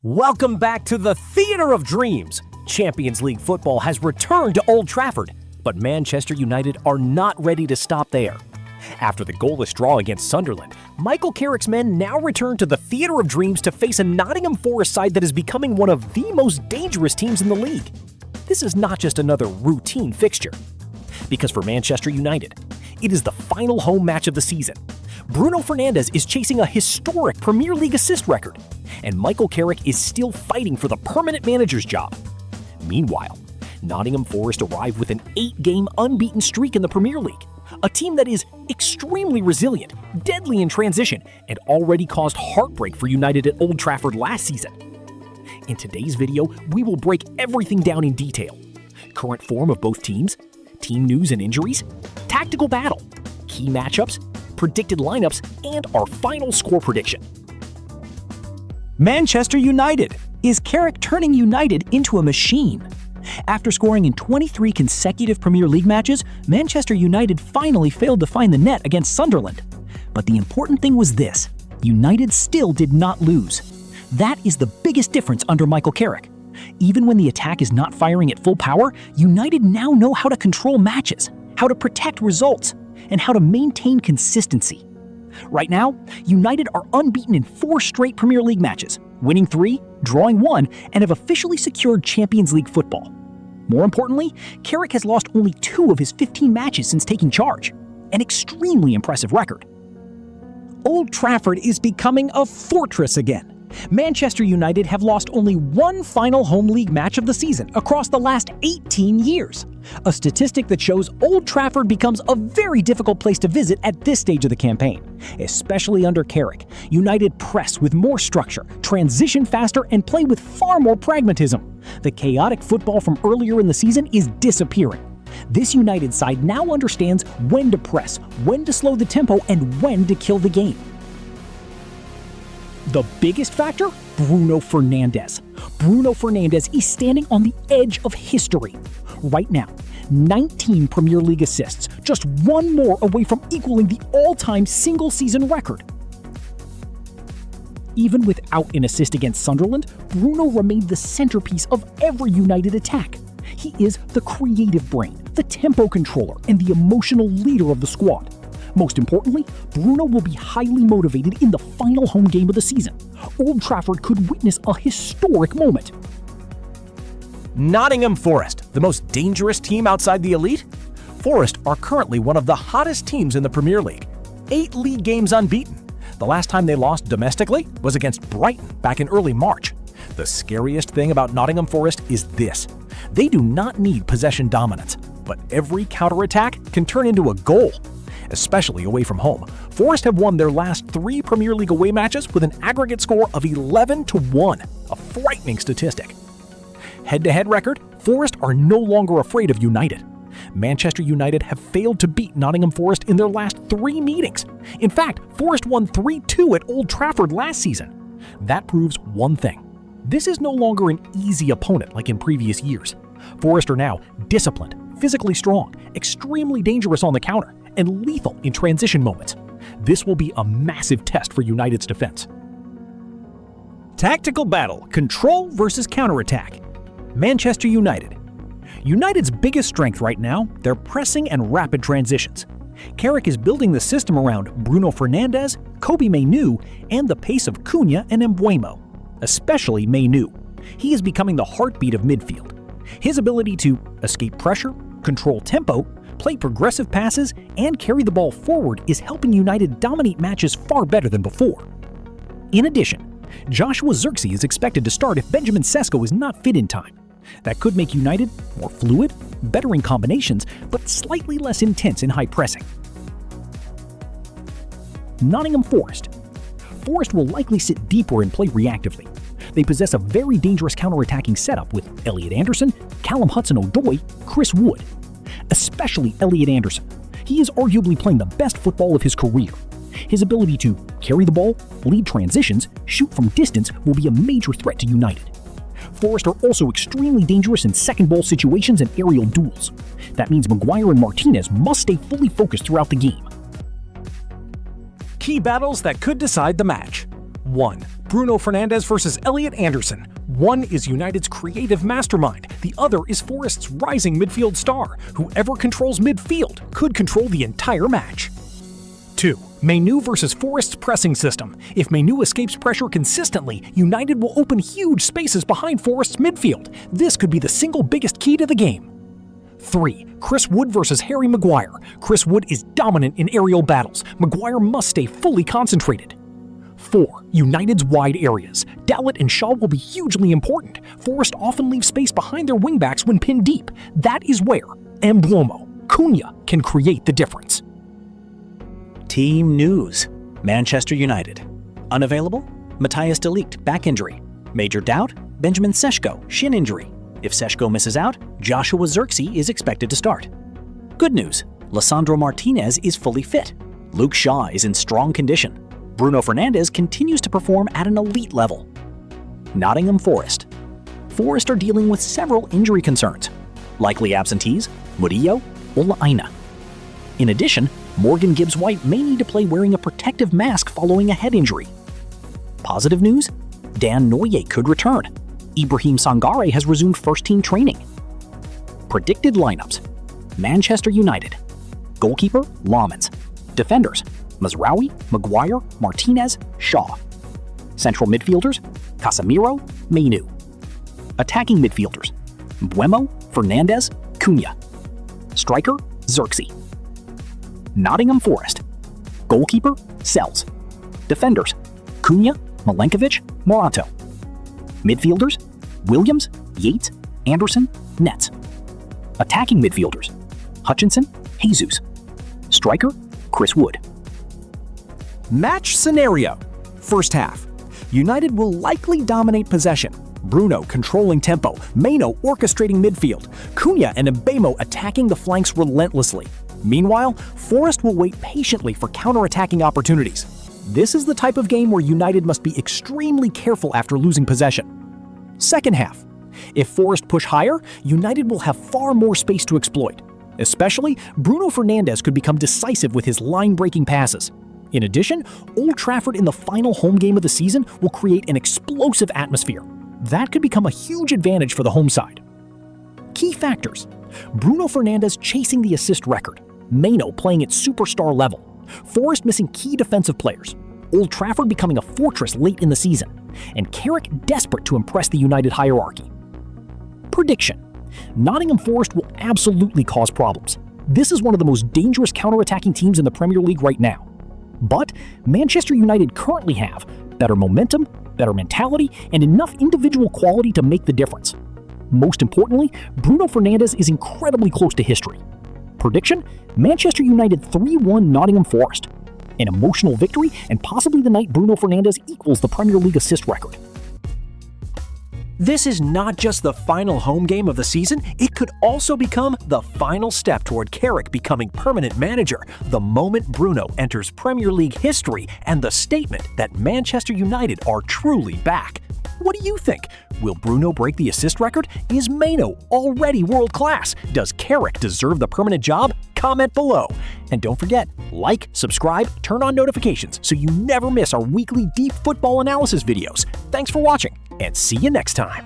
Welcome back to the Theatre of Dreams. Champions League football has returned to Old Trafford, but Manchester United are not ready to stop there. After the goalless draw against Sunderland, Michael Carrick's men now return to the Theatre of Dreams to face a Nottingham Forest side that is becoming one of the most dangerous teams in the league. This is not just another routine fixture, because for Manchester United, it is the final home match of the season. Bruno Fernandes is chasing a historic Premier League assist record, and Michael Carrick is still fighting for the permanent manager's job. Meanwhile, Nottingham Forest arrive with an 8-game unbeaten streak in the Premier League, a team that is extremely resilient, deadly in transition, and already caused heartbreak for United at Old Trafford last season. In today's video, we will break everything down in detail: current form of both teams, team news and injuries, tactical battle, key matchups, predicted lineups, and our final score prediction. Manchester United. Is Carrick turning United into a machine? After scoring in 23 consecutive Premier League matches, Manchester United finally failed to find the net against Sunderland. But the important thing was this: United still did not lose. That is the biggest difference under Michael Carrick. Even when the attack is not firing at full power, United now know how to control matches, how to protect results, and how to maintain consistency. Right now, United are unbeaten in 4 straight Premier League matches, winning 3, drawing 1, and have officially secured Champions League football. More importantly, Carrick has lost only 2 of his 15 matches since taking charge, an extremely impressive record. Old Trafford is becoming a fortress again. Manchester United have lost only 1 final home league match of the season across the last 18 years. A statistic that shows Old Trafford becomes a very difficult place to visit at this stage of the campaign. Especially under Carrick, United press with more structure, transition faster, and play with far more pragmatism. The chaotic football from earlier in the season is disappearing. This United side now understands when to press, when to slow the tempo, and when to kill the game. The biggest factor? Bruno Fernandes. Bruno Fernandes is standing on the edge of history. Right now, 19 Premier League assists, just 1 more away from equaling the all-time single-season record. Even without an assist against Sunderland, Bruno remained the centerpiece of every United attack. He is the creative brain, the tempo controller, and the emotional leader of the squad. Most importantly, Bruno will be highly motivated in the final home game of the season. Old Trafford could witness a historic moment. Nottingham Forest, the most dangerous team outside the elite? Forest are currently one of the hottest teams in the Premier League. 8 league games unbeaten. The last time they lost domestically was against Brighton back in early March. The scariest thing about Nottingham Forest is this: they do not need possession dominance, but every counterattack can turn into a goal. Especially away from home, Forest have won their last 3 Premier League away matches with an aggregate score of 11-1, a frightening statistic. Head-to-head record, Forest are no longer afraid of United. Manchester United have failed to beat Nottingham Forest in their last 3 meetings. In fact, Forest won 3-2 at Old Trafford last season. That proves one thing: this is no longer an easy opponent like in previous years. Forest are now disciplined, physically strong, extremely dangerous on the counter, and lethal in transition moments. This will be a massive test for United's defense. Tactical battle: control versus counterattack. Manchester United. United's biggest strength right now, their pressing and rapid transitions. Carrick is building the system around Bruno Fernandes, Kobbie Mainoo, and the pace of Cunha and Mbeumo, especially Mainoo. He is becoming the heartbeat of midfield. His ability to escape pressure, control tempo, play progressive passes, and carry the ball forward is helping United dominate matches far better than before. In addition, Joshua Zirkzee is expected to start if Benjamin Sesko is not fit in time. That could make United more fluid, better in combinations, but slightly less intense in high pressing. Nottingham Forest. Forest will likely sit deeper and play reactively. They possess a very dangerous counter-attacking setup with Elliot Anderson, Callum Hudson-Odoi, Chris Wood. Especially Elliot Anderson. He is arguably playing the best football of his career. His ability to carry the ball, lead transitions, shoot from distance will be a major threat to United. Forest are also extremely dangerous in second ball situations and aerial duels. That means Maguire and Martinez must stay fully focused throughout the game. Key battles that could decide the match. 1. Bruno Fernandes versus Elliot Anderson. One is United's creative mastermind, the other is Forest's rising midfield star. Whoever controls midfield could control the entire match. 2. Mainoo versus Forest's pressing system. If Mainoo escapes pressure consistently, United will open huge spaces behind Forest's midfield. This could be the single biggest key to the game. 3. Chris Wood versus Harry Maguire. Chris Wood is dominant in aerial battles. Maguire must stay fully concentrated. 4. United's wide areas. Dalot and Shaw will be hugely important. Forest often leave space behind their wingbacks when pinned deep. That is where Mbeumo, Cunha can create the difference. Team news. Manchester United. Unavailable? Matthias de Ligt, back injury. Major doubt? Benjamin Sesko, shin injury. If Sesko misses out, Joshua Zirkzee is expected to start. Good news. Lisandro Martinez is fully fit. Luke Shaw is in strong condition. Bruno Fernandes continues to perform at an elite level. Nottingham Forest. Forest are dealing with several injury concerns. Likely absentees, Murillo, Ola Aina. In addition, Morgan Gibbs-White may need to play wearing a protective mask following a head injury. Positive news? Dan Noye could return. Ibrahim Sangare has resumed first-team training. Predicted lineups. Manchester United. Goalkeeper, Lamans. Defenders, Mazraoui, Maguire, Martinez, Shaw. Central midfielders, Casemiro, Mainoo. Attacking midfielders, Mbeumo, Fernandes, Cunha. Striker, Zirkzee. Nottingham Forest. Goalkeeper, Sells. Defenders, Cunha, Milenkovic, Morato. Midfielders, Williams, Yates, Anderson, Nets. Attacking midfielders, Hutchinson, Jesus. Striker, Chris Wood. Match scenario. First half. United will likely dominate possession. Bruno controlling tempo, Mainoo orchestrating midfield, Cunha and Mbeumo attacking the flanks relentlessly. Meanwhile, Forest will wait patiently for counter-attacking opportunities. This is the type of game where United must be extremely careful after losing possession. Second half. If Forest push higher, United will have far more space to exploit. Especially, Bruno Fernandes could become decisive with his line-breaking passes. In addition, Old Trafford in the final home game of the season will create an explosive atmosphere. That could become a huge advantage for the home side. Key factors. Bruno Fernandes chasing the assist record. Mainoo playing at superstar level. Forest missing key defensive players. Old Trafford becoming a fortress late in the season. And Carrick desperate to impress the United hierarchy. Prediction. Nottingham Forest will absolutely cause problems. This is one of the most dangerous counter-attacking teams in the Premier League right now. But Manchester United currently have better momentum, better mentality, and enough individual quality to make the difference. Most importantly, Bruno Fernandes is incredibly close to history. Prediction: Manchester United 3-1 Nottingham Forest. An emotional victory and possibly the night Bruno Fernandes equals the Premier League assist record. This is not just the final home game of the season, it could also become the final step toward Carrick becoming permanent manager, the moment Bruno enters Premier League history and the statement that Manchester United are truly back. What do you think? Will Bruno break the assist record? Is Mainoo already world-class? Does Carrick deserve the permanent job? Comment below. And don't forget, like, subscribe, turn on notifications so you never miss our weekly deep football analysis videos. Thanks for watching, and see you next time.